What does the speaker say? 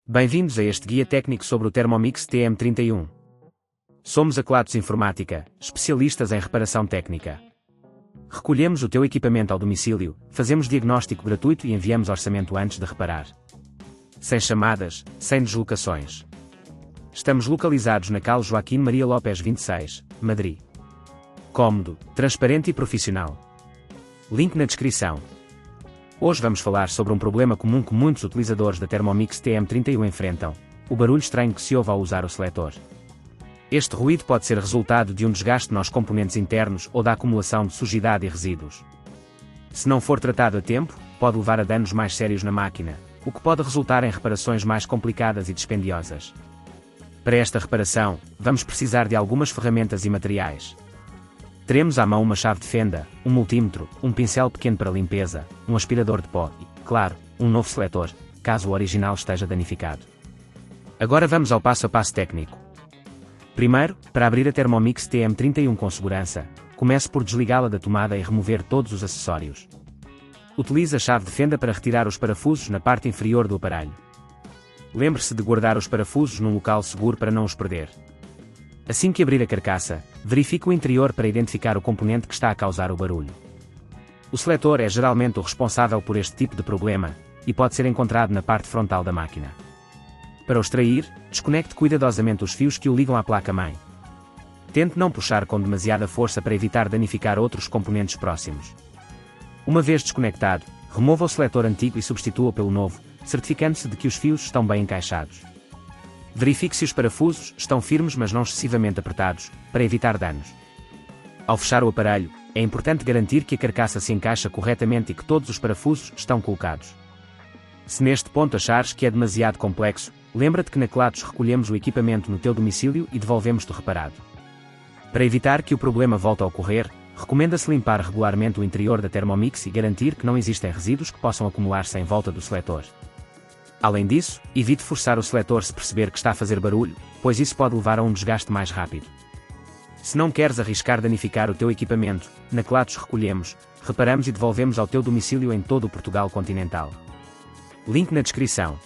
Bem-vindos a este guia técnico sobre o Thermomix TM31. Somos a Kelatos Informática, especialistas em reparação técnica. Recolhemos o teu equipamento ao domicílio, fazemos diagnóstico gratuito e enviamos orçamento antes de reparar. Sem chamadas, sem deslocações. Estamos localizados na Cal Joaquim Maria Lopes 26, Madrid. Cómodo, transparente e profissional. Link na descrição. Hoje vamos falar sobre um problema comum que muitos utilizadores da Thermomix TM31 enfrentam: o barulho estranho que se ouve ao usar o seletor. Este ruído pode ser resultado de um desgaste nos componentes internos ou da acumulação de sujidade e resíduos. Se não for tratado a tempo, pode levar a danos mais sérios na máquina, o que pode resultar em reparações mais complicadas e dispendiosas. Para esta reparação, vamos precisar de algumas ferramentas e materiais. Teremos à mão uma chave de fenda, um multímetro, um pincel pequeno para limpeza, um aspirador de pó e, claro, um novo seletor, caso o original esteja danificado. Agora vamos ao passo a passo técnico. Primeiro, para abrir a Thermomix TM31 com segurança, comece por desligá-la da tomada e remover todos os acessórios. Utilize a chave de fenda para retirar os parafusos na parte inferior do aparelho. Lembre-se de guardar os parafusos num local seguro para não os perder. Assim que abrir a carcaça, verifique o interior para identificar o componente que está a causar o barulho. O seletor é geralmente o responsável por este tipo de problema, e pode ser encontrado na parte frontal da máquina. Para o extrair, desconecte cuidadosamente os fios que o ligam à placa-mãe. Tente não puxar com demasiada força para evitar danificar outros componentes próximos. Uma vez desconectado, remova o seletor antigo e substitua-o pelo novo, certificando-se de que os fios estão bem encaixados. Verifique se os parafusos estão firmes mas não excessivamente apertados, para evitar danos. Ao fechar o aparelho, é importante garantir que a carcaça se encaixa corretamente e que todos os parafusos estão colocados. Se neste ponto achares que é demasiado complexo, lembra-te que na Kelatos recolhemos o equipamento no teu domicílio e devolvemos-te reparado. Para evitar que o problema volte a ocorrer, recomenda-se limpar regularmente o interior da Thermomix e garantir que não existem resíduos que possam acumular-se em volta do seletor. Além disso, evite forçar o seletor se perceber que está a fazer barulho, pois isso pode levar a um desgaste mais rápido. Se não queres arriscar danificar o teu equipamento, na Kelatos recolhemos, reparamos e devolvemos ao teu domicílio em todo o Portugal continental. Link na descrição.